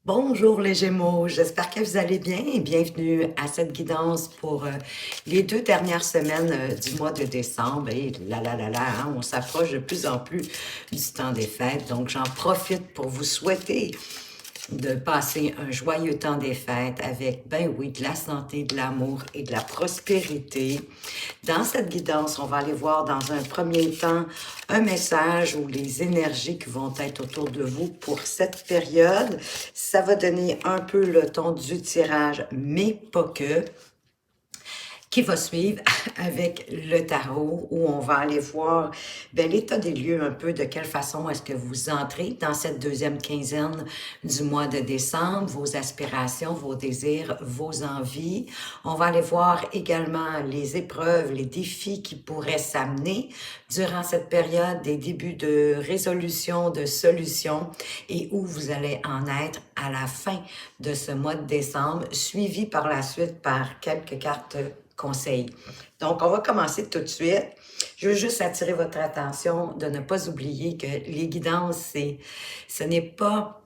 Bonjour les Gémeaux, j'espère que vous allez bien et bienvenue à cette guidance pour les 2 dernières semaines du mois de décembre. Et là, on s'approche de plus en plus du temps des fêtes, donc j'en profite pour vous souhaiter de passer un joyeux temps des fêtes avec, ben oui, de la santé, de l'amour et de la prospérité. Dans cette guidance, on va aller voir dans un premier temps un message ou les énergies qui vont être autour de vous pour cette période. Ça va donner un peu le ton du tirage, mais pas que, qui va suivre avec le tarot où on va aller voir l'état des lieux un peu de quelle façon est-ce que vous entrez dans cette deuxième quinzaine du mois de décembre, vos aspirations, vos désirs, vos envies. On va aller voir également les épreuves, les défis qui pourraient s'amener durant cette période, des débuts de résolution, de solutions et où vous allez en être à la fin de ce mois de décembre, suivi par la suite par quelques cartes conseils. Donc, on va commencer tout de suite. Je veux juste attirer votre attention de ne pas oublier que les guidances, ce n'est pas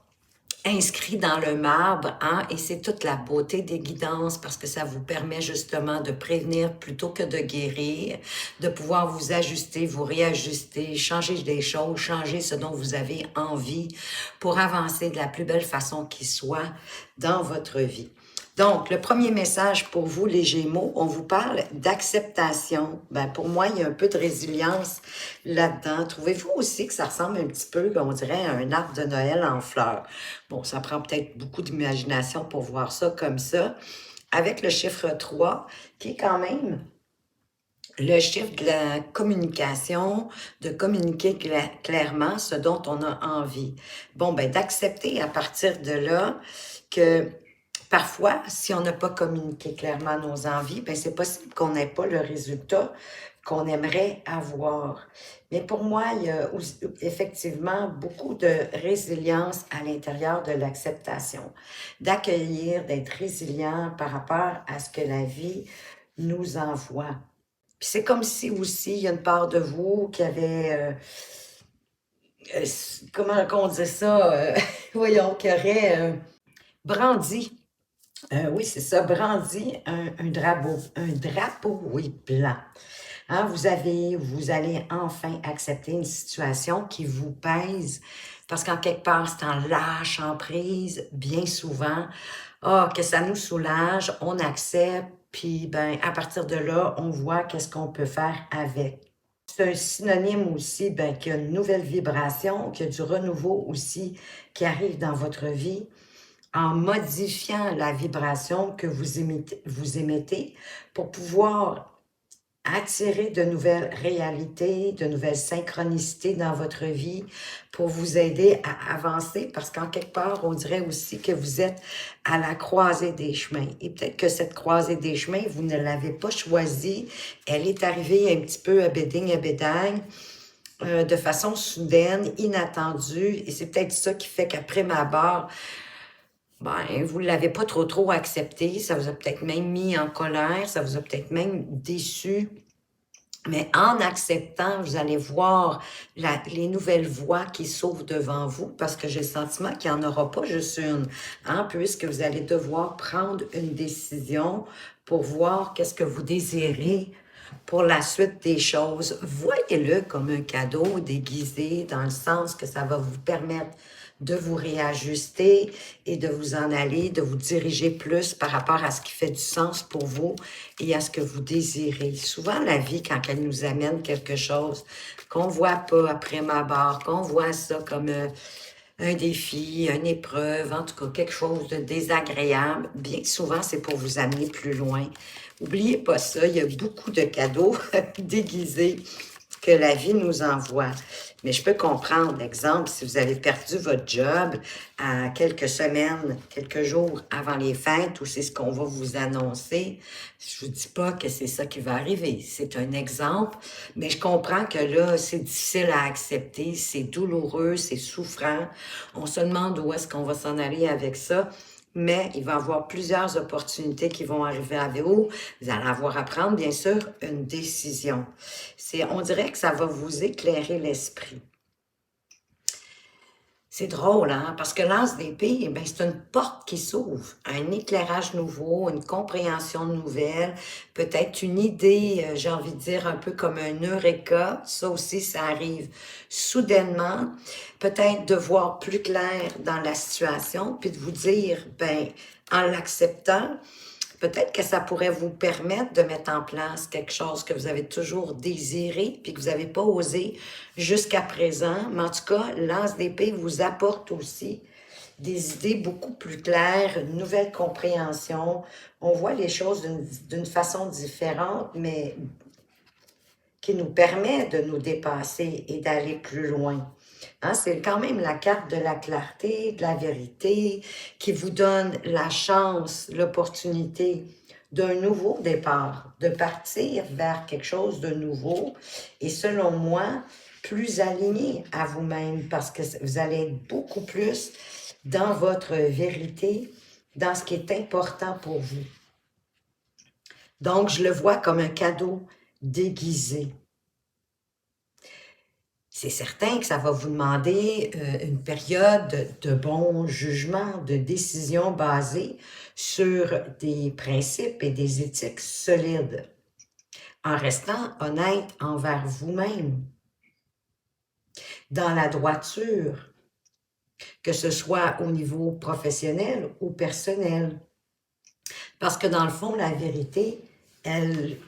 inscrit dans le marbre, hein, et c'est toute la beauté des guidances parce que ça vous permet justement de prévenir plutôt que de guérir, de pouvoir vous ajuster, vous réajuster, changer des choses, changer ce dont vous avez envie pour avancer de la plus belle façon qui soit dans votre vie. Donc, le premier message pour vous, les Gémeaux, on vous parle d'acceptation. Ben, pour moi, il y a un peu de résilience là-dedans. Trouvez-vous aussi que ça ressemble un petit peu, on dirait, à un arbre de Noël en fleurs? Bon, ça prend peut-être beaucoup d'imagination pour voir ça comme ça. Avec le chiffre 3, qui est quand même le chiffre de la communication, de communiquer clairement ce dont on a envie. Bon, ben d'accepter à partir de là que parfois, si on n'a pas communiqué clairement nos envies, ben c'est possible qu'on n'ait pas le résultat qu'on aimerait avoir. Mais pour moi, il y a effectivement beaucoup de résilience à l'intérieur de l'acceptation, d'accueillir, d'être résilient par rapport à ce que la vie nous envoie. Puis c'est comme si aussi, il y a une part de vous qui avait, comment on dit ça, voyons, qui aurait brandi. Oui, c'est ça, brandi un drapeau, oui, blanc. Hein, vous allez enfin accepter une situation qui vous pèse, parce qu'en quelque part, c'est en lâchant prise, bien souvent, que ça nous soulage, on accepte, puis ben, à partir de là, on voit qu'est-ce qu'on peut faire avec. C'est un synonyme aussi qu'il y a une nouvelle vibration, qu'il y a du renouveau aussi qui arrive dans votre vie en modifiant la vibration que vous émettez pour pouvoir attirer de nouvelles réalités, de nouvelles synchronicités dans votre vie pour vous aider à avancer parce qu'en quelque part, on dirait aussi que vous êtes à la croisée des chemins. Et peut-être que cette croisée des chemins, vous ne l'avez pas choisie. Elle est arrivée un petit peu à béding, à bédagne, de façon soudaine, inattendue. Et c'est peut-être ça qui fait qu'après ma barre, ben, vous ne l'avez pas trop accepté. Ça vous a peut-être même mis en colère. Ça vous a peut-être même déçu. Mais en acceptant, vous allez voir les nouvelles voies qui s'ouvrent devant vous parce que j'ai le sentiment qu'il n'y en aura pas juste une, hein, puisque vous allez devoir prendre une décision pour voir qu'est-ce que vous désirez pour la suite des choses. Voyez-le comme un cadeau déguisé dans le sens que ça va vous permettre de vous réajuster et de vous en aller, de vous diriger plus par rapport à ce qui fait du sens pour vous et à ce que vous désirez. Souvent, la vie, quand elle nous amène quelque chose qu'on voit pas après ma barre, qu'on voit ça comme un défi, une épreuve, en tout cas quelque chose de désagréable, bien souvent, c'est pour vous amener plus loin. Oubliez pas ça, il y a beaucoup de cadeaux déguisés que la vie nous envoie. Mais je peux comprendre, exemple, si vous avez perdu votre job à quelques semaines, quelques jours avant les fêtes, ou c'est ce qu'on va vous annoncer, je vous dis pas que c'est ça qui va arriver. C'est un exemple, mais je comprends que là, c'est difficile à accepter, c'est douloureux, c'est souffrant. On se demande où est-ce qu'on va s'en aller avec ça. Mais il va y avoir plusieurs opportunités qui vont arriver à vous. Vous allez avoir à prendre, bien sûr, une décision. On dirait que ça va vous éclairer l'esprit. C'est drôle, hein? Parce que l'As d'épée, ben, c'est une porte qui s'ouvre, un éclairage nouveau, une compréhension nouvelle, peut-être une idée, j'ai envie de dire, un peu comme un eureka. Ça aussi, ça arrive soudainement. Peut-être de voir plus clair dans la situation, puis de vous dire, ben, en l'acceptant, peut-être que ça pourrait vous permettre de mettre en place quelque chose que vous avez toujours désiré puis que vous n'avez pas osé jusqu'à présent. Mais en tout cas, l'As d'épée vous apporte aussi des idées beaucoup plus claires, une nouvelle compréhension. On voit les choses d'une façon différente, mais qui nous permet de nous dépasser et d'aller plus loin. Hein, c'est quand même la carte de la clarté, de la vérité, qui vous donne la chance, l'opportunité d'un nouveau départ, de partir vers quelque chose de nouveau et selon moi, plus aligné à vous-même parce que vous allez être beaucoup plus dans votre vérité, dans ce qui est important pour vous. Donc, je le vois comme un cadeau déguisé. C'est certain que ça va vous demander une période de bon jugement, de décision basée sur des principes et des éthiques solides, en restant honnête envers vous-même, dans la droiture, que ce soit au niveau professionnel ou personnel. Parce que dans le fond, la vérité, elle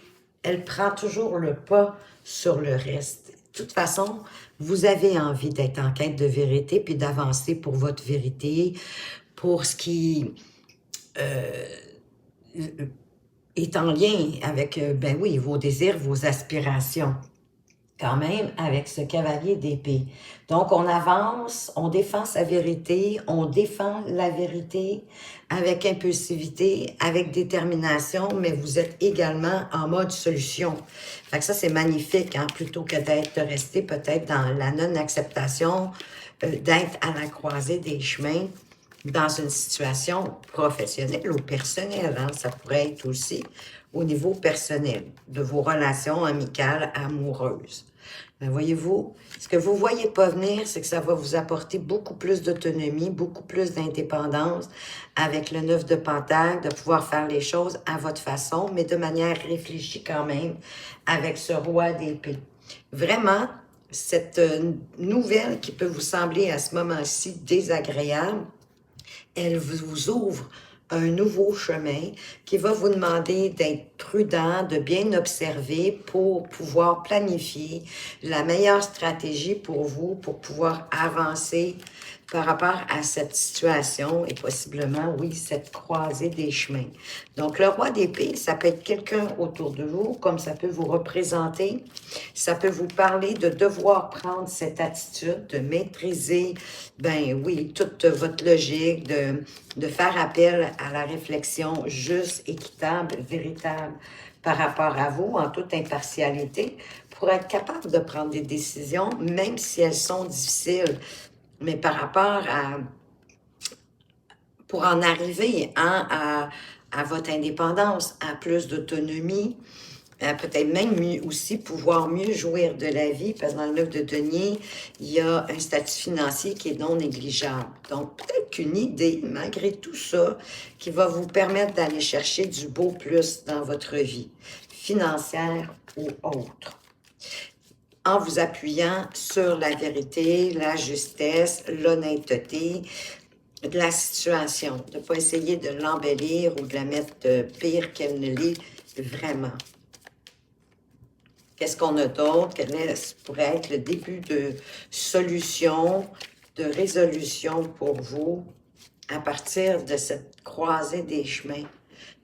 prend toujours le pas sur le reste. De toute façon, vous avez envie d'être en quête de vérité puis d'avancer pour votre vérité, pour ce qui est en lien avec, ben oui, vos désirs, vos aspirations. Quand même, avec ce cavalier d'épée. Donc, on avance, on défend sa vérité, on défend la vérité avec impulsivité, avec détermination, mais vous êtes également en mode solution. Fait que ça, c'est magnifique, hein, plutôt que de rester peut-être dans la non-acceptation, d'être à la croisée des chemins dans une situation professionnelle ou personnelle. Hein, ça pourrait être aussi au niveau personnel, de vos relations amicales, amoureuses. Ben voyez-vous, ce que vous ne voyez pas venir, c'est que ça va vous apporter beaucoup plus d'autonomie, beaucoup plus d'indépendance avec le 9 de Pentacle, de pouvoir faire les choses à votre façon, mais de manière réfléchie quand même, avec ce roi d'épée. Vraiment, cette nouvelle qui peut vous sembler à ce moment-ci désagréable, elle vous ouvre un nouveau chemin qui va vous demander d'être prudent, de bien observer pour pouvoir planifier la meilleure stratégie pour vous, pour pouvoir avancer par rapport à cette situation et possiblement, oui, cette croisée des chemins. Donc, le roi d'épée, ça peut être quelqu'un autour de vous, comme ça peut vous représenter. Ça peut vous parler de devoir prendre cette attitude, de maîtriser, ben oui, toute votre logique, de faire appel à la réflexion juste, équitable, véritable par rapport à vous, en toute impartialité, pour être capable de prendre des décisions, même si elles sont difficiles, mais par rapport à, pour en arriver hein, à votre indépendance, à plus d'autonomie, peut-être même mieux aussi pouvoir mieux jouir de la vie, parce que dans le 9 de denier, il y a un statut financier qui est non négligeable. Donc, peut-être qu'une idée, malgré tout ça, qui va vous permettre d'aller chercher du beau plus dans votre vie, financière ou autre, en vous appuyant sur la vérité, la justesse, l'honnêteté de la situation, de ne pas essayer de l'embellir ou de la mettre pire qu'elle ne l'est vraiment. Qu'est-ce qu'on a d'autre? Quel pourrait être le début de solution, de résolution pour vous à partir de cette croisée des chemins?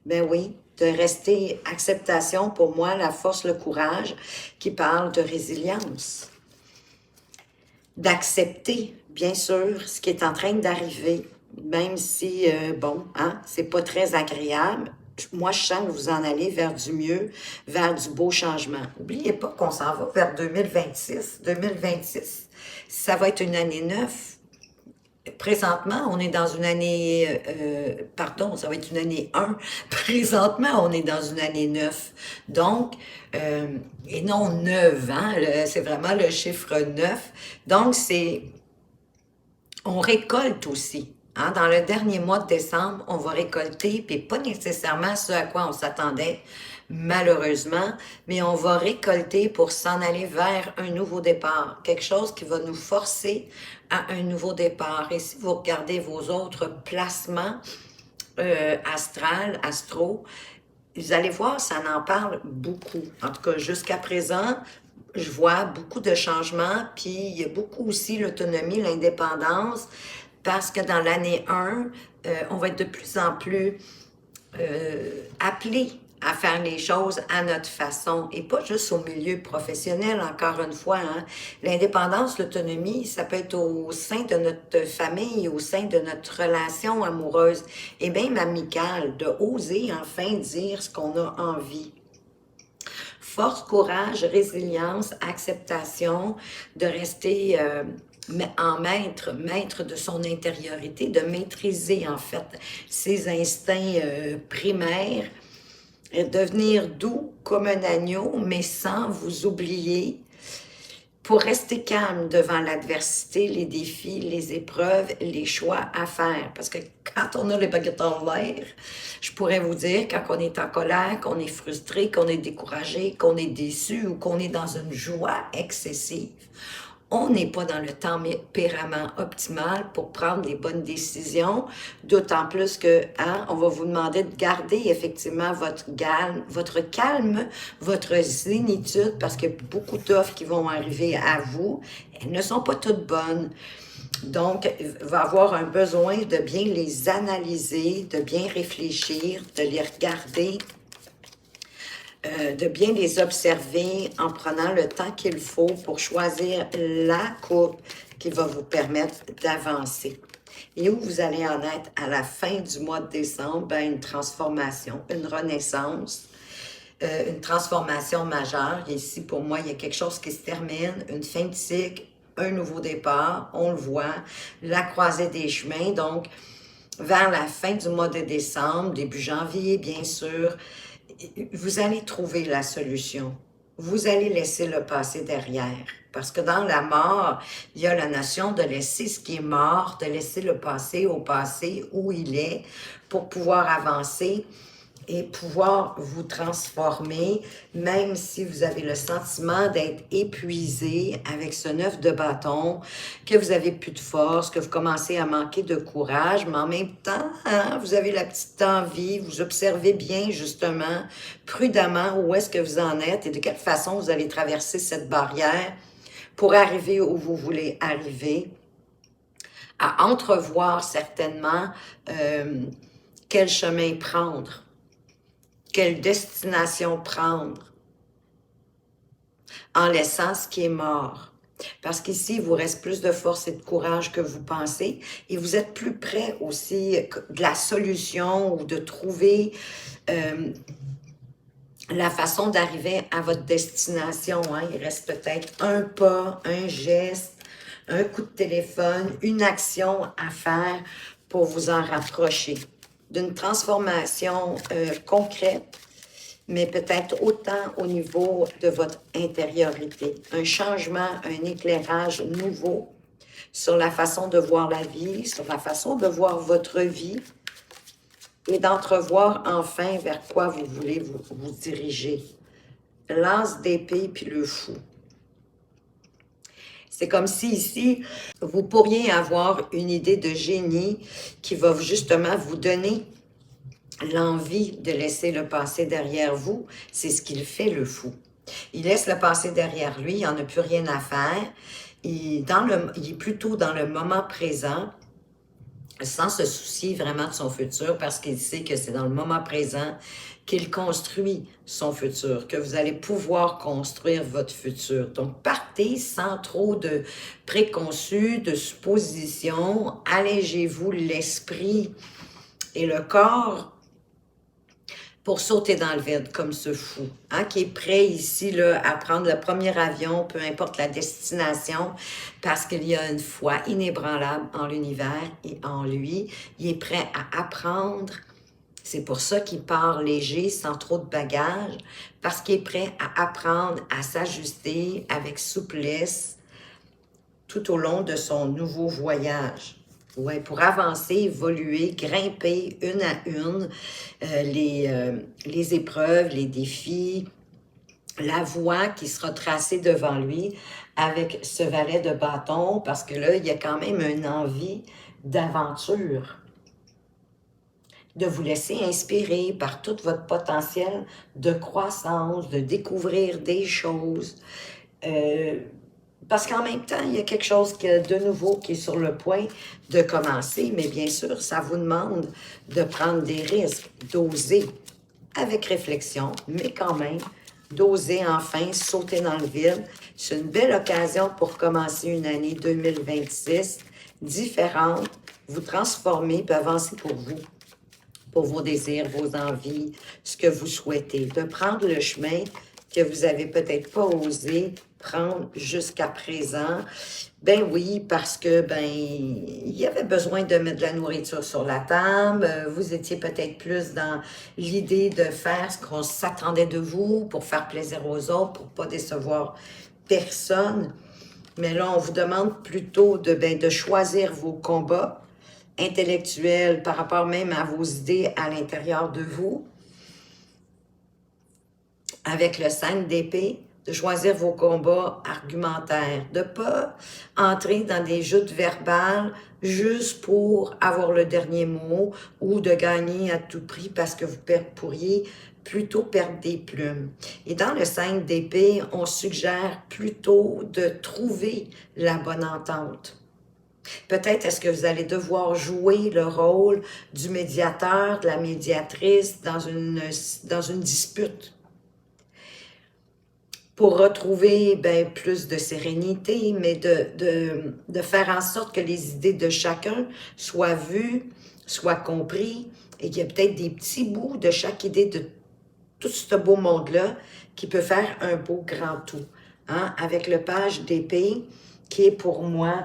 Ben oui, de rester acceptation, pour moi, la force, le courage, qui parle de résilience. D'accepter, bien sûr, ce qui est en train d'arriver, même si, bon, hein, c'est pas très agréable. Moi, je sens que vous en allez vers du mieux, vers du beau changement. N'oubliez pas qu'on s'en va vers 2026. 2026, ça va être une année 9. Présentement, on est dans une année... pardon, ça va être une année 1. Présentement, on est dans une année 9. Donc, et non 9, hein, c'est vraiment le chiffre 9. Donc, On récolte aussi. Hein? Dans le dernier mois de décembre, on va récolter, puis pas nécessairement ce à quoi on s'attendait, malheureusement, mais on va récolter pour s'en aller vers un nouveau départ, quelque chose qui va nous forcer à un nouveau départ. Et si vous regardez vos autres placements astro, vous allez voir, ça en parle beaucoup. En tout cas, jusqu'à présent, je vois beaucoup de changements, puis il y a beaucoup aussi l'autonomie, l'indépendance, parce que dans l'année 1, on va être de plus en plus appelés à faire les choses à notre façon et pas juste au milieu professionnel, encore une fois. Hein. L'indépendance, l'autonomie, ça peut être au sein de notre famille, au sein de notre relation amoureuse et même amicale, de oser enfin dire ce qu'on a envie. Force, courage, résilience, acceptation, de rester en maître de son intériorité, de maîtriser en fait ses instincts primaires, et devenir doux comme un agneau, mais sans vous oublier, pour rester calme devant l'adversité, les défis, les épreuves, les choix à faire. Parce que quand on a les baguettes en l'air, je pourrais vous dire, quand on est en colère, qu'on est frustré, qu'on est découragé, qu'on est déçu ou qu'on est dans une joie excessive, on n'est pas dans le tempérament optimal pour prendre les bonnes décisions, d'autant plus que, hein, on va vous demander de garder effectivement votre calme, votre zénitude, parce qu'il y a beaucoup d'offres qui vont arriver à vous. Elles ne sont pas toutes bonnes. Donc, il va avoir un besoin de bien les analyser, de bien réfléchir, de les regarder, de bien les observer en prenant le temps qu'il faut pour choisir la coupe qui va vous permettre d'avancer. Et où vous allez en être à la fin du mois de décembre? Ben, une transformation, une renaissance, une transformation majeure. Et ici, pour moi, il y a quelque chose qui se termine, une fin de cycle, un nouveau départ, on le voit, la croisée des chemins. Donc, vers la fin du mois de décembre, début janvier, bien sûr, vous allez trouver la solution. Vous allez laisser le passé derrière. Parce que dans la mort, il y a la notion de laisser ce qui est mort, de laisser le passé au passé où il est pour pouvoir avancer et pouvoir vous transformer, même si vous avez le sentiment d'être épuisé avec ce 9 de bâton, que vous avez plus de force, que vous commencez à manquer de courage, mais en même temps, hein, vous avez la petite envie, vous observez bien justement, prudemment, où est-ce que vous en êtes et de quelle façon vous allez traverser cette barrière pour arriver où vous voulez arriver, à entrevoir certainement quel chemin prendre. Quelle destination prendre en laissant ce qui est mort. Parce qu'ici, il vous reste plus de force et de courage que vous pensez et vous êtes plus près aussi de la solution ou de trouver la façon d'arriver à votre destination. Hein. Il reste peut-être un pas, un geste, un coup de téléphone, une action à faire pour vous en rapprocher d'une transformation concrète, mais peut-être autant au niveau de votre intériorité. Un changement, un éclairage nouveau sur la façon de voir la vie, sur la façon de voir votre vie et d'entrevoir enfin vers quoi vous voulez vous diriger. L'as d'épée puis le fou. C'est comme si ici, vous pourriez avoir une idée de génie qui va justement vous donner l'envie de laisser le passé derrière vous. C'est ce qu'il fait, le fou. Il laisse le passé derrière lui, il n'en a plus rien à faire. Il est plutôt dans le moment présent, sans se soucier vraiment de son futur, parce qu'il sait que c'est dans le moment présent qu'il construit son futur, que vous allez pouvoir construire votre futur. Donc, partez sans trop de préconçus, de suppositions, allégez-vous l'esprit et le corps pour sauter dans le vide comme ce fou, hein, qui est prêt ici là, à prendre le premier avion, peu importe la destination, parce qu'il y a une foi inébranlable en l'univers et en lui. Il est prêt à apprendre. C'est pour ça qu'il part léger, sans trop de bagages, parce qu'il est prêt à apprendre, à s'ajuster avec souplesse tout au long de son nouveau voyage. Ouais, pour avancer, évoluer, grimper une à une, les épreuves, les défis, la voie qui sera tracée devant lui avec ce valet de bâton, parce que là, il y a quand même une envie d'aventure, de vous laisser inspirer par tout votre potentiel de croissance, de découvrir des choses. Euh, Parce qu'en même temps, il y a quelque chose de nouveau qui est sur le point de commencer, mais bien sûr, ça vous demande de prendre des risques, d'oser avec réflexion, mais quand même, d'oser enfin sauter dans le vide. C'est une belle occasion pour commencer une année 2026 différente, vous transformer puis avancer pour vos désirs, vos envies, ce que vous souhaitez, de prendre le chemin que vous n'avez peut-être pas osé prendre jusqu'à présent. Ben oui, parce que il y avait besoin de mettre de la nourriture sur la table. Vous étiez peut-être plus dans l'idée de faire ce qu'on s'attendait de vous pour faire plaisir aux autres, pour pas décevoir personne. Mais là, on vous demande plutôt de choisir vos combats intellectuels par rapport même à vos idées à l'intérieur de vous, avec le 5 d'épée, de choisir vos combats argumentaires, de ne pas entrer dans des joutes verbales juste pour avoir le dernier mot ou de gagner à tout prix parce que vous pourriez plutôt perdre des plumes. Et dans le 5 d'épée, on suggère plutôt de trouver la bonne entente. Peut-être est-ce que vous allez devoir jouer le rôle du médiateur, de la médiatrice dans une dispute pour retrouver plus de sérénité, mais de faire en sorte que les idées de chacun soient vues, soient comprises, et qu'il y a peut-être des petits bouts de chaque idée de tout ce beau monde-là qui peut faire un beau grand tout. Hein? Avec le page d'épée, qui est pour moi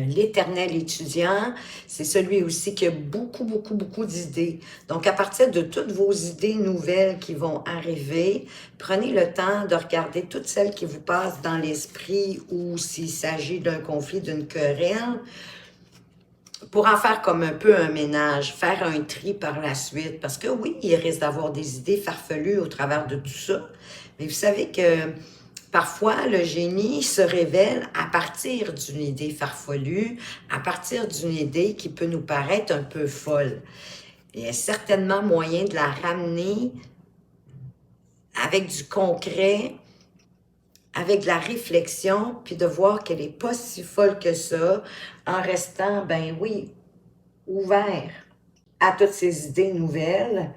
l'éternel étudiant, c'est celui aussi qui a beaucoup, beaucoup, beaucoup d'idées. Donc, à partir de toutes vos idées nouvelles qui vont arriver, prenez le temps de regarder toutes celles qui vous passent dans l'esprit ou s'il s'agit d'un conflit, d'une querelle, pour en faire comme un peu un ménage, faire un tri par la suite. Parce que oui, il risque d'avoir des idées farfelues au travers de tout ça, mais vous savez que parfois, le génie se révèle à partir d'une idée farfelue, à partir d'une idée qui peut nous paraître un peu folle. Il y a certainement moyen de la ramener avec du concret, avec de la réflexion, puis de voir qu'elle n'est pas si folle que ça, en restant, ben oui, ouvert à toutes ces idées nouvelles,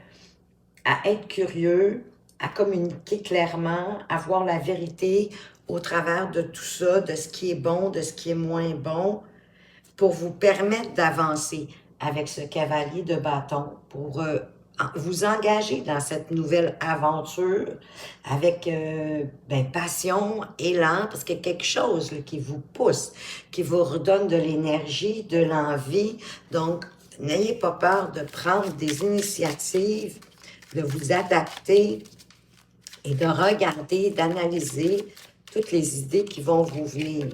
à être curieux, à communiquer clairement, à voir la vérité au travers de tout ça, de ce qui est bon, de ce qui est moins bon, pour vous permettre d'avancer avec ce cavalier de bâton, pour vous engager dans cette nouvelle aventure avec passion, élan, parce qu'il y a quelque chose là, qui vous pousse, qui vous redonne de l'énergie, de l'envie. Donc, n'ayez pas peur de prendre des initiatives, de vous adapter et de regarder, d'analyser toutes les idées qui vont vous venir.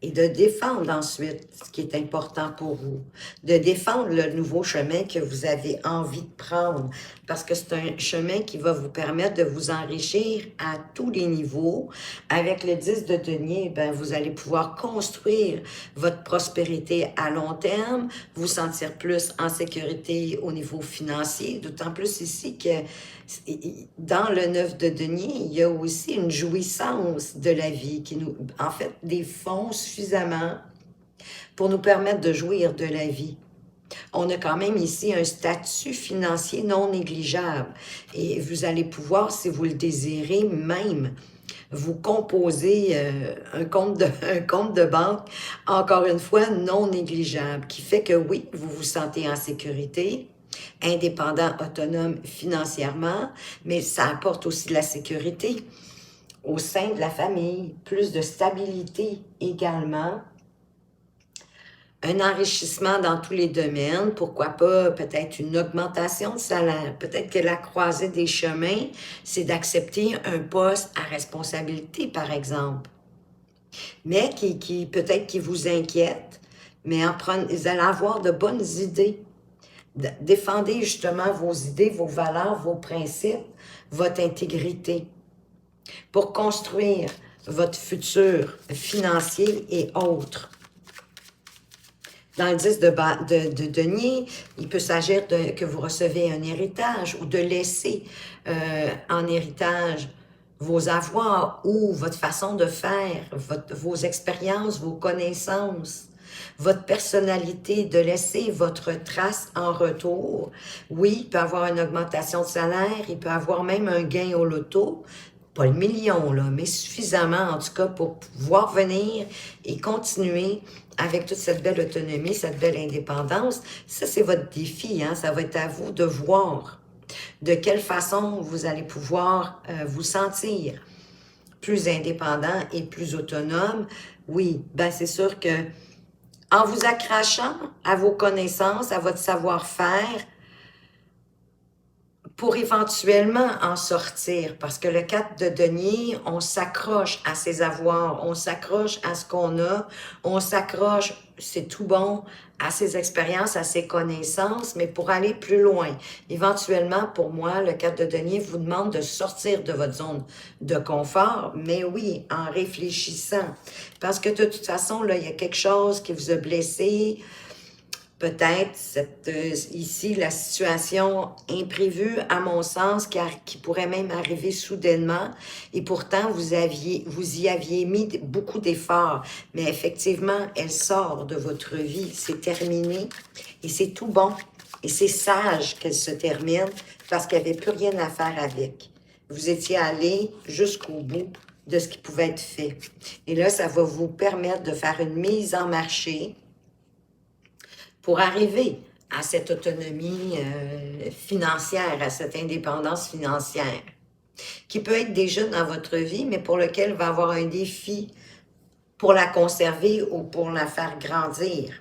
Et de défendre ensuite ce qui est important pour vous. De défendre le nouveau chemin que vous avez envie de prendre. Parce que c'est un chemin qui va vous permettre de vous enrichir à tous les niveaux. Avec le 10 de denier, vous allez pouvoir construire votre prospérité à long terme, vous sentir plus en sécurité au niveau financier. D'autant plus ici que dans le 9 de denier, il y a aussi une jouissance de la vie qui nous, en fait, des fonds suffisamment pour nous permettre de jouir de la vie. On a quand même ici un statut financier non négligeable et vous allez pouvoir, si vous le désirez, même vous composer un compte de banque, encore une fois, non négligeable, qui fait que oui, vous vous sentez en sécurité, indépendant, autonome financièrement, mais ça apporte aussi de la sécurité au sein de la famille, plus de stabilité également, un enrichissement dans tous les domaines, pourquoi pas peut-être une augmentation de salaire, peut-être que la croisée des chemins, c'est d'accepter un poste à responsabilité, par exemple, mais qui peut-être qui vous inquiète, mais vous allez avoir de bonnes idées. Défendez justement vos idées, vos valeurs, vos principes, votre intégrité pour construire votre futur financier et autres. Dans le 10 de denier, il peut s'agir que vous recevez un héritage ou de laisser en héritage vos avoirs ou votre façon de faire, vos expériences, vos connaissances, votre personnalité, de laisser votre trace en retour. Oui, il peut y avoir une augmentation de salaire, il peut y avoir même un gain au loto, pas le million, là, mais suffisamment en tout cas pour pouvoir venir et continuer avec toute cette belle autonomie, cette belle indépendance. Ça, c'est votre défi, hein? Ça va être à vous de voir de quelle façon vous allez pouvoir vous sentir plus indépendant et plus autonome. Oui, ben c'est sûr que en vous accrochant à vos connaissances, à votre savoir-faire, pour éventuellement en sortir, parce que le 4 de denier, on s'accroche à ses avoirs, on s'accroche à ce qu'on a, on s'accroche, c'est tout bon, à ses expériences, à ses connaissances, mais pour aller plus loin. Éventuellement, pour moi, le 4 de denier vous demande de sortir de votre zone de confort, mais oui, en réfléchissant. Parce que de toute façon, là, il y a quelque chose qui vous a blessé. Peut-être ici la situation imprévue, à mon sens, qui pourrait même arriver soudainement, et pourtant vous y aviez mis beaucoup d'efforts, mais effectivement, elle sort de votre vie, c'est terminé, et c'est tout bon, et c'est sage qu'elle se termine, parce qu'il n'y avait plus rien à faire avec. Vous étiez allé jusqu'au bout de ce qui pouvait être fait. Et là, ça va vous permettre de faire une mise en marché, pour arriver à cette autonomie financière, à cette indépendance financière, qui peut être déjà dans votre vie, mais pour lequel va avoir un défi pour la conserver ou pour la faire grandir.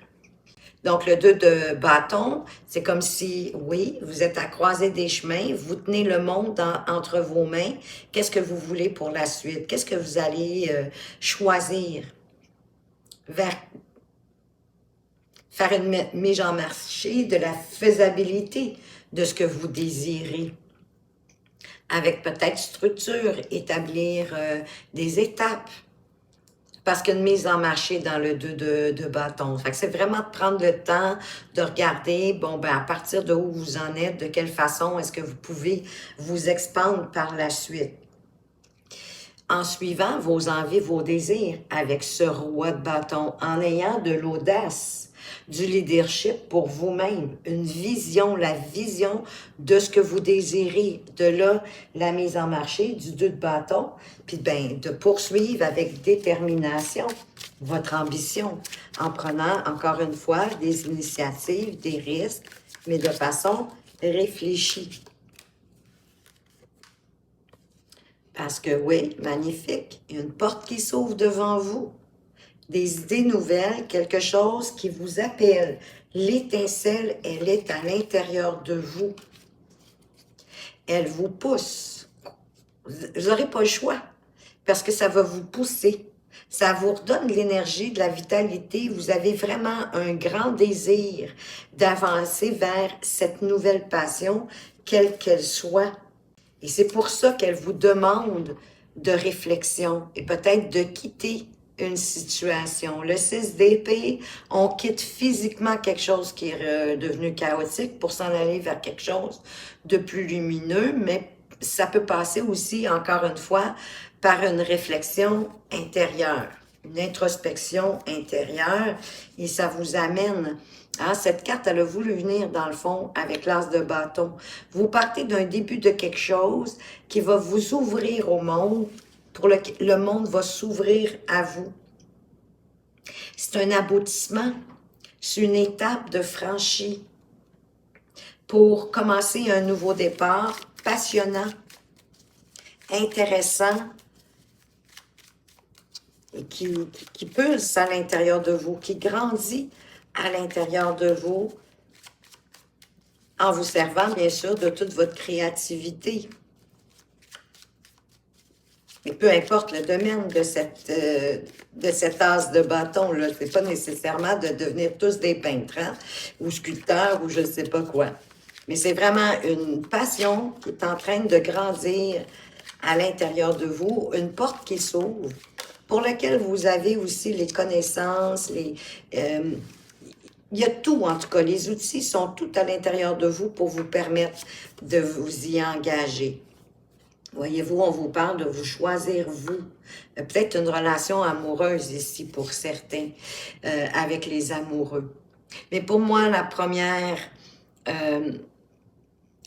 Donc, le 2 de bâton, c'est comme si, oui, vous êtes à croiser des chemins, vous tenez le monde entre vos mains. Qu'est-ce que vous voulez pour la suite? Qu'est-ce que vous allez choisir? Faire une mise en marché de la faisabilité de ce que vous désirez. Avec peut-être structure, établir des étapes. Parce qu'une mise en marché dans le 2 de bâton. Fait que c'est vraiment de prendre le temps de regarder, bon, ben à partir de où vous en êtes, de quelle façon est-ce que vous pouvez vous expandre par la suite. En suivant vos envies, vos désirs, avec ce roi de bâton, en ayant de l'audace, du leadership pour vous-même, une vision, la vision de ce que vous désirez. De là, la mise en marché du 2 de bâton, puis ben, de poursuivre avec détermination votre ambition, en prenant, encore une fois, des initiatives, des risques, mais de façon réfléchie. Parce que oui, magnifique, il y a une porte qui s'ouvre devant vous. Des idées nouvelles, quelque chose qui vous appelle. L'étincelle, elle est à l'intérieur de vous. Elle vous pousse. Vous n'aurez pas le choix, parce que ça va vous pousser. Ça vous redonne de l'énergie, de la vitalité. Vous avez vraiment un grand désir d'avancer vers cette nouvelle passion, quelle qu'elle soit. Et c'est pour ça qu'elle vous demande de réflexion et peut-être de quitter une situation. Le 6 d'épée, on quitte physiquement quelque chose qui est devenu chaotique pour s'en aller vers quelque chose de plus lumineux, mais ça peut passer aussi, encore une fois, par une réflexion intérieure, une introspection intérieure, et ça vous amène. Hein, cette carte, elle a voulu venir, dans le fond, avec l'as de bâton. Vous partez d'un début de quelque chose qui va vous ouvrir au monde, pour le monde va s'ouvrir à vous. C'est un aboutissement, c'est une étape de franchie pour commencer un nouveau départ passionnant, intéressant, et qui pulse à l'intérieur de vous, qui grandit à l'intérieur de vous, en vous servant, bien sûr, de toute votre créativité. Et peu importe le domaine de cette as de bâton, là, c'est pas nécessairement de devenir tous des peintres, hein, ou sculpteurs, ou je ne sais pas quoi. Mais c'est vraiment une passion qui est en train de grandir à l'intérieur de vous, une porte qui s'ouvre, pour laquelle vous avez aussi les connaissances, il y a tout, en tout cas. Les outils sont tout à l'intérieur de vous pour vous permettre de vous y engager. Voyez-vous, on vous parle de vous choisir vous. Peut-être une relation amoureuse ici pour certains, avec les amoureux. Mais pour moi, la première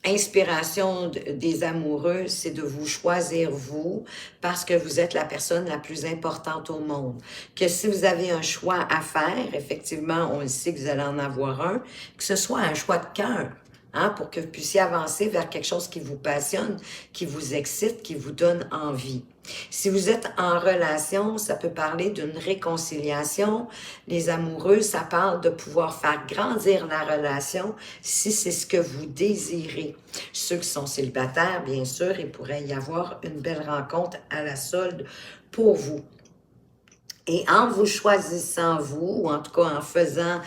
inspiration des amoureux, c'est de vous choisir vous parce que vous êtes la personne la plus importante au monde. Que si vous avez un choix à faire, effectivement, on le sait que vous allez en avoir un, que ce soit un choix de cœur, hein, pour que vous puissiez avancer vers quelque chose qui vous passionne, qui vous excite, qui vous donne envie. Si vous êtes en relation, ça peut parler d'une réconciliation. Les amoureux, ça parle de pouvoir faire grandir la relation si c'est ce que vous désirez. Ceux qui sont célibataires, bien sûr, il pourrait y avoir une belle rencontre à la solde pour vous. Et en vous choisissant vous, ou en tout cas en faisant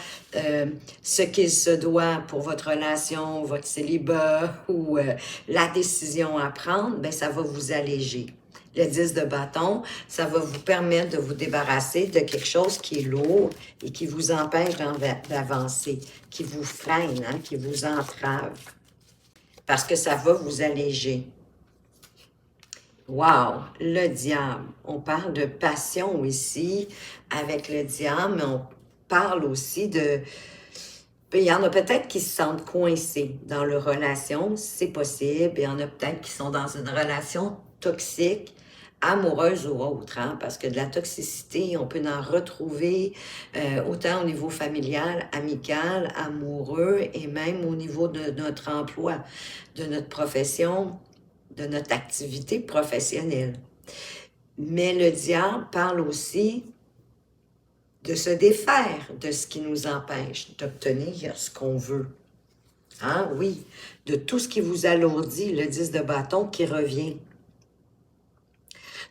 ce qu'il se doit pour votre relation, votre célibat ou la décision à prendre, ben ça va vous alléger. Le 10 de bâton, ça va vous permettre de vous débarrasser de quelque chose qui est lourd et qui vous empêche d'avancer, qui vous freine, hein, qui vous entrave, parce que ça va vous alléger. Wow, le diable. On parle de passion ici avec le diable, mais on parle aussi de... Il y en a peut-être qui se sentent coincés dans leur relation, c'est possible. Il y en a peut-être qui sont dans une relation toxique, amoureuse ou autre, hein, parce que de la toxicité, on peut en retrouver autant au niveau familial, amical, amoureux et même au niveau de notre emploi, de notre profession, de notre activité professionnelle. Mais le diable parle aussi de se défaire de ce qui nous empêche d'obtenir ce qu'on veut. Ah oui, de tout ce qui vous alourdit, le 10 de bâton qui revient.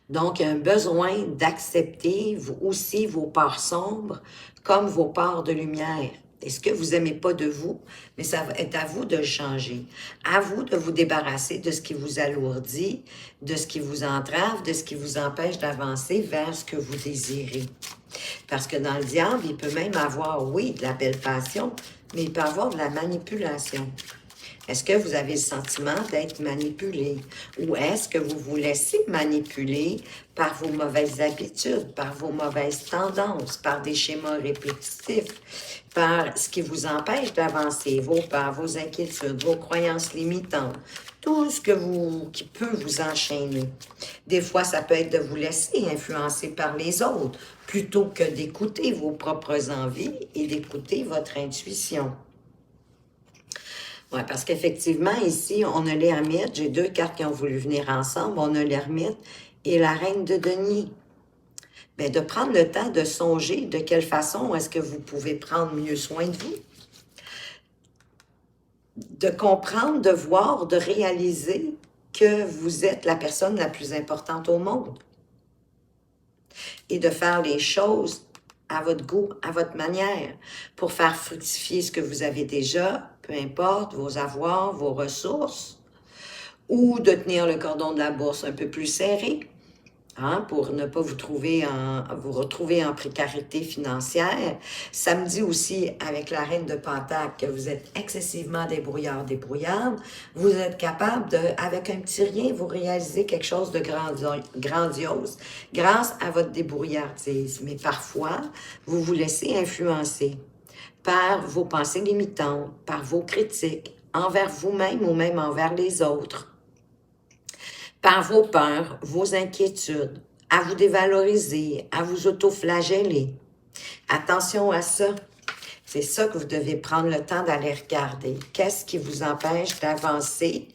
Donc, un besoin d'accepter aussi vos parts sombres comme vos parts de lumière. Et ce que vous n'aimez pas de vous, mais ça va être à vous de le changer. À vous de vous débarrasser de ce qui vous alourdit, de ce qui vous entrave, de ce qui vous empêche d'avancer vers ce que vous désirez. Parce que dans le diable, il peut même avoir, oui, de la belle passion, mais il peut avoir de la manipulation. Est-ce que vous avez le sentiment d'être manipulé? Ou est-ce que vous vous laissez manipuler par vos mauvaises habitudes, par vos mauvaises tendances, par des schémas répétitifs, par ce qui vous empêche d'avancer, vos peurs, vos inquiétudes, vos croyances limitantes, tout ce qui peut vous enchaîner. Des fois, ça peut être de vous laisser influencer par les autres, plutôt que d'écouter vos propres envies et d'écouter votre intuition. Oui, parce qu'effectivement, ici, on a l'ermite. J'ai deux cartes qui ont voulu venir ensemble. On a l'ermite et la reine de denier. Bien, de prendre le temps de songer de quelle façon est-ce que vous pouvez prendre mieux soin de vous. De comprendre, de voir, de réaliser que vous êtes la personne la plus importante au monde. Et de faire les choses à votre goût, à votre manière, pour faire fructifier ce que vous avez déjà, peu importe, vos avoirs, vos ressources, ou de tenir le cordon de la bourse un peu plus serré, hein, pour ne pas vous retrouver en précarité financière. Ça me dit aussi, avec la reine de Pentacle, que vous êtes excessivement débrouillarde. Vous êtes capable de, avec un petit rien, vous réaliser quelque chose de grandiose grâce à votre débrouillardise. Mais parfois, vous vous laissez influencer par vos pensées limitantes, par vos critiques, envers vous-même ou même envers les autres, par vos peurs, vos inquiétudes, à vous dévaloriser, à vous auto-flageller. Attention à ça. C'est ça que vous devez prendre le temps d'aller regarder. Qu'est-ce qui vous empêche d'avancer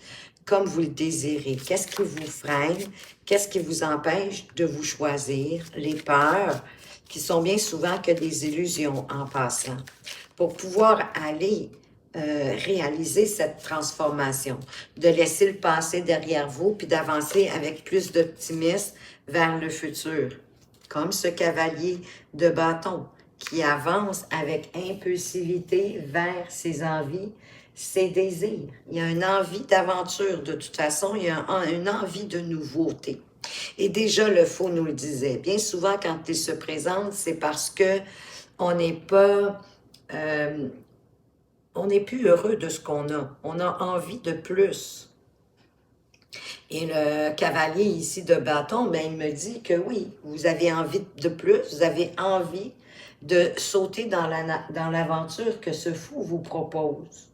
comme vous le désirez? Qu'est-ce qui vous freine? Qu'est-ce qui vous empêche de vous choisir? Les peurs, qui sont bien souvent que des illusions en passant. Pour pouvoir aller réaliser cette transformation, de laisser le passé derrière vous, puis d'avancer avec plus d'optimisme vers le futur. Comme ce cavalier de bâton qui avance avec impulsivité vers ses envies, ses désirs. Il y a une envie d'aventure de toute façon, il y a une envie de nouveauté. Et déjà, le faux nous le disait. Bien souvent, quand il se présente, c'est parce que on n'est pas... on n'est plus heureux de ce qu'on a. On a envie de plus. Et le cavalier ici de bâton, ben, il me dit que oui, vous avez envie de plus, vous avez envie de sauter dans l'aventure que ce fou vous propose.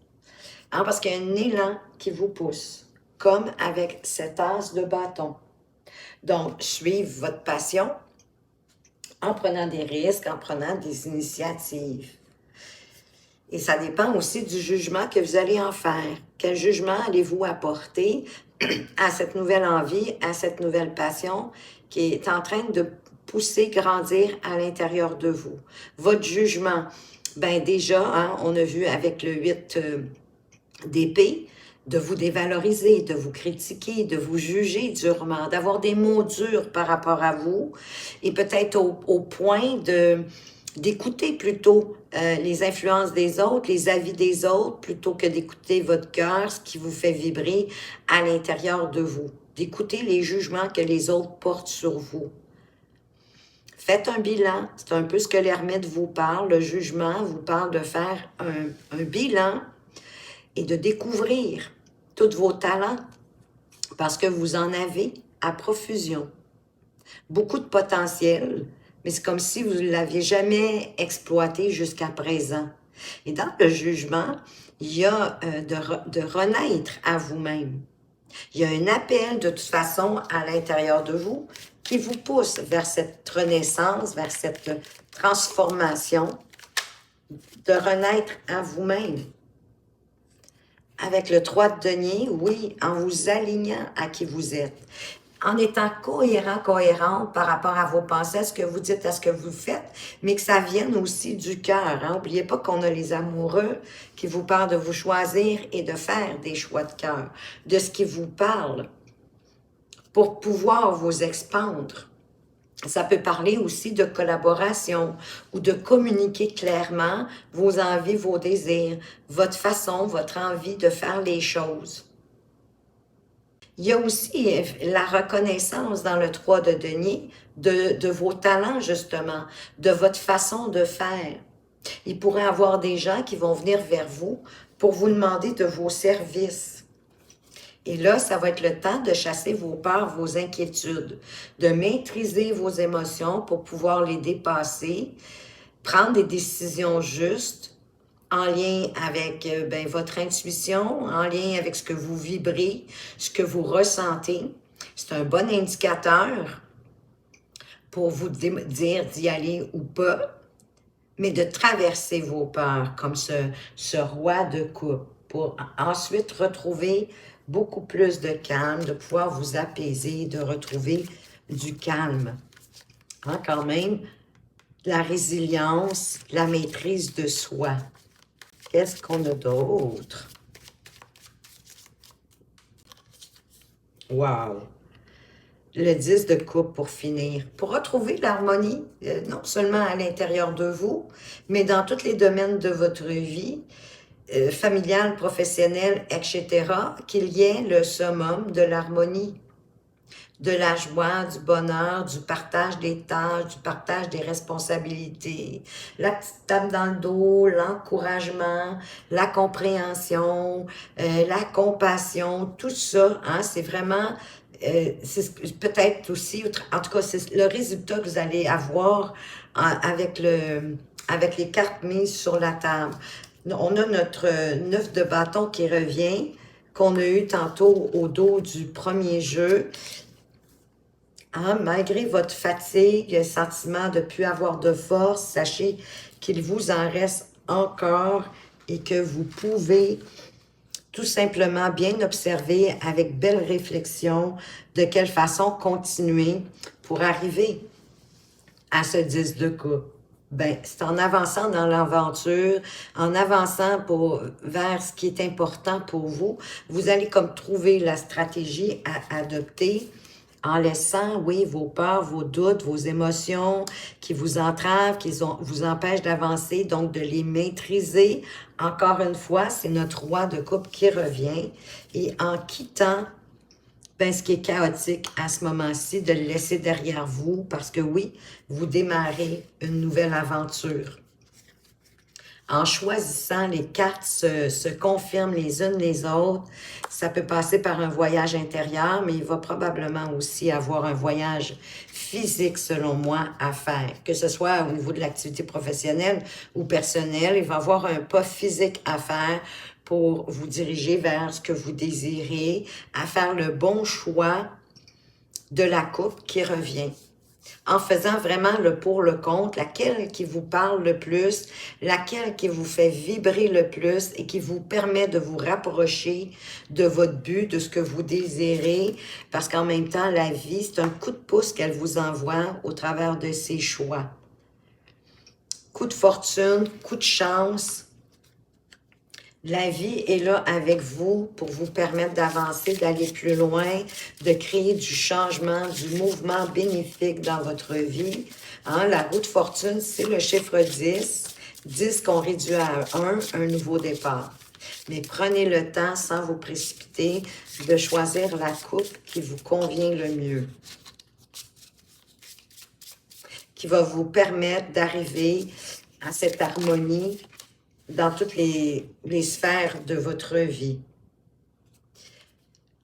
Hein, parce qu'il y a un élan qui vous pousse, comme avec cet as de bâton. Donc, suivre votre passion en prenant des risques, en prenant des initiatives. Et ça dépend aussi du jugement que vous allez en faire. Quel jugement allez-vous apporter à cette nouvelle envie, à cette nouvelle passion qui est en train de pousser, grandir à l'intérieur de vous? Votre jugement, ben déjà, hein, on a vu avec le 8 d'épée, de vous dévaloriser, de vous critiquer, de vous juger durement, d'avoir des mots durs par rapport à vous et peut-être au point d'écouter plutôt les influences des autres, les avis des autres, plutôt que d'écouter votre cœur, ce qui vous fait vibrer à l'intérieur de vous. D'écouter les jugements que les autres portent sur vous. Faites un bilan, c'est un peu ce que l'ermite vous parle, le jugement vous parle de faire un bilan et de découvrir tous vos talents parce que vous en avez à profusion. Beaucoup de potentiel, mais c'est comme si vous ne l'aviez jamais exploité jusqu'à présent. Et dans le jugement, il y a de renaître à vous-même. Il y a un appel de toute façon à l'intérieur de vous qui vous pousse vers cette renaissance, vers cette transformation, de renaître à vous-même. Avec le 3 de denier, oui, en vous alignant à qui vous êtes. En étant cohérente par rapport à vos pensées, à ce que vous dites, à ce que vous faites, mais que ça vienne aussi du cœur. Hein? N'oubliez pas qu'on a les amoureux qui vous parlent de vous choisir et de faire des choix de cœur, de ce qui vous parle, pour pouvoir vous expandre. Ça peut parler aussi de collaboration ou de communiquer clairement vos envies, vos désirs, votre façon, votre envie de faire les choses. Il y a aussi la reconnaissance dans le 3 de denier de vos talents, justement, de votre façon de faire. Il pourrait y avoir des gens qui vont venir vers vous pour vous demander de vos services. Et là, ça va être le temps de chasser vos peurs, vos inquiétudes, de maîtriser vos émotions pour pouvoir les dépasser, prendre des décisions justes en lien avec votre intuition, en lien avec ce que vous vibrez, ce que vous ressentez. C'est un bon indicateur pour vous dire d'y aller ou pas, mais de traverser vos peurs comme ce roi de coupe pour ensuite retrouver beaucoup plus de calme, de pouvoir vous apaiser, de retrouver du calme. Hein, quand même, la résilience, la maîtrise de soi. Qu'est-ce qu'on a d'autre? Wow! Le 10 de coupe pour finir. Pour retrouver l'harmonie, non seulement à l'intérieur de vous, mais dans tous les domaines de votre vie, familiale, professionnelle, etc., qu'il y ait le summum de l'harmonie, de la joie, du bonheur, du partage des tâches, du partage des responsabilités, la petite tape dans le dos, l'encouragement, la compréhension, la compassion, tout ça, hein, c'est vraiment, c'est peut-être aussi, en tout cas, c'est le résultat que vous allez avoir avec les cartes mises sur la table. On a notre 9 de bâton qui revient, qu'on a eu tantôt au dos du premier jeu. Hein, malgré votre fatigue, sentiment de ne plus avoir de force, sachez qu'il vous en reste encore et que vous pouvez tout simplement bien observer avec belle réflexion de quelle façon continuer pour arriver à ce 10 de coupe. ben, c'est en avançant dans l'aventure, en avançant vers ce qui est important pour vous, vous allez comme trouver la stratégie à adopter en laissant, oui, vos peurs, vos doutes, vos émotions qui vous entravent, vous empêchent d'avancer, donc de les maîtriser. Encore une fois, c'est notre roi de coupe qui revient. Et en quittant ben, ce qui est chaotique à ce moment-ci, de le laisser derrière vous, parce que oui, vous démarrez une nouvelle aventure. En choisissant, les cartes se confirment les unes les autres. Ça peut passer par un voyage intérieur, mais il va probablement aussi avoir un voyage physique, selon moi, à faire. Que ce soit au niveau de l'activité professionnelle ou personnelle, il va avoir un pas physique à faire pour vous diriger vers ce que vous désirez, à faire le bon choix de la coupe qui revient. En faisant vraiment le pour, le contre, laquelle qui vous parle le plus, laquelle qui vous fait vibrer le plus et qui vous permet de vous rapprocher de votre but, de ce que vous désirez, parce qu'en même temps, la vie, c'est un coup de pouce qu'elle vous envoie au travers de ses choix. Coup de fortune, coup de chance. La vie est là avec vous pour vous permettre d'avancer, d'aller plus loin, de créer du changement, du mouvement bénéfique dans votre vie. Hein, la roue de fortune, c'est le chiffre 10. 10 qu'on réduit à 1, un nouveau départ. Mais prenez le temps, sans vous précipiter, de choisir la coupe qui vous convient le mieux, qui va vous permettre d'arriver à cette harmonie dans toutes les sphères de votre vie.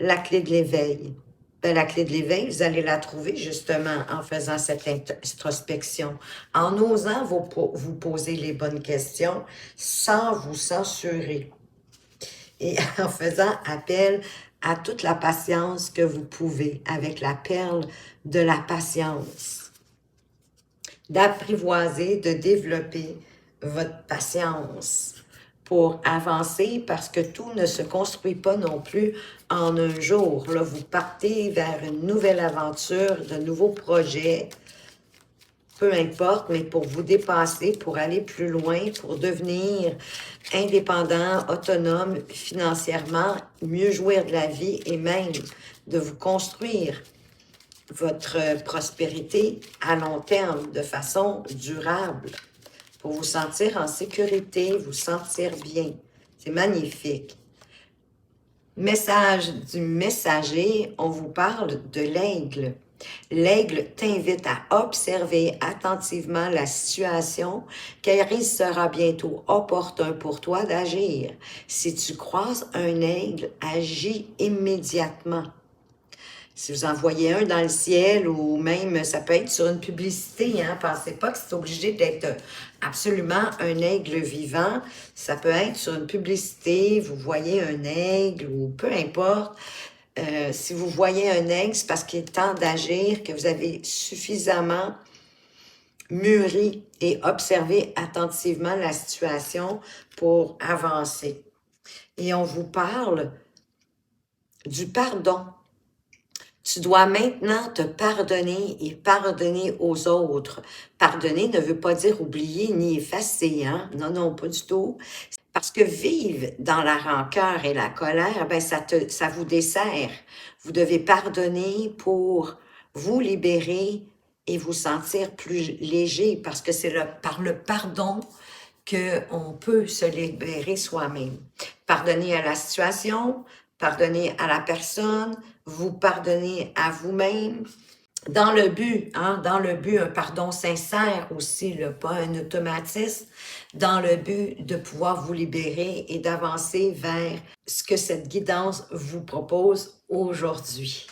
La clé de l'éveil. Ben, la clé de l'éveil, vous allez la trouver justement en faisant cette introspection, en osant vous poser les bonnes questions sans vous censurer et en faisant appel à toute la patience que vous pouvez avec la perle de la patience. D'apprivoiser, de développer votre patience pour avancer parce que tout ne se construit pas non plus en un jour. Là, vous partez vers une nouvelle aventure, de nouveaux projets, peu importe, mais pour vous dépasser, pour aller plus loin, pour devenir indépendant, autonome financièrement, mieux jouir de la vie et même de vous construire votre prospérité à long terme de façon durable pour vous sentir en sécurité, vous sentir bien. C'est magnifique. Message du messager, on vous parle de l'aigle. L'aigle t'invite à observer attentivement la situation, car il sera bientôt opportun pour toi d'agir. Si tu croises un aigle, agis immédiatement. Si vous en voyez un dans le ciel ou même, ça peut être sur une publicité, hein, pensez pas que c'est obligé d'être absolument un aigle vivant. Ça peut être sur une publicité, vous voyez un aigle ou peu importe. Si vous voyez un aigle, c'est parce qu'il est temps d'agir, que vous avez suffisamment mûri et observé attentivement la situation pour avancer. Et on vous parle du pardon. Tu dois maintenant te pardonner et pardonner aux autres. Pardonner ne veut pas dire oublier ni effacer, hein? Non, non, pas du tout. Parce que vivre dans la rancœur et la colère, ben ça vous dessert. Vous devez pardonner pour vous libérer et vous sentir plus léger, parce que c'est par le pardon qu'on peut se libérer soi-même. Pardonner à la situation, pardonner à la personne, vous pardonner à vous-même, dans le but, un pardon sincère aussi, là, pas un automatisme, dans le but de pouvoir vous libérer et d'avancer vers ce que cette guidance vous propose aujourd'hui.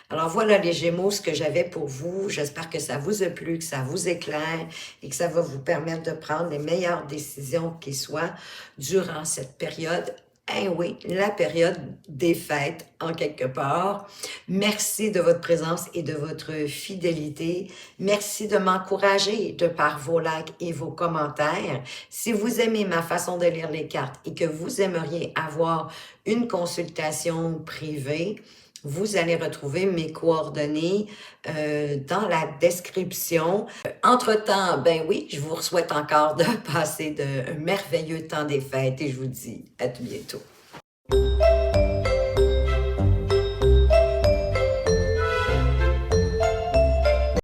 Alors voilà les Gémeaux, ce que j'avais pour vous. J'espère que ça vous a plu, que ça vous éclaire et que ça va vous permettre de prendre les meilleures décisions qui soient durant cette période. Eh oui, la période des fêtes, en quelque part. Merci de votre présence et de votre fidélité. Merci de m'encourager de par vos likes et vos commentaires. Si vous aimez ma façon de lire les cartes et que vous aimeriez avoir une consultation privée, vous allez retrouver mes coordonnées dans la description. Entre-temps, ben oui, je vous souhaite encore de passer un merveilleux temps des fêtes et je vous dis à tout bientôt.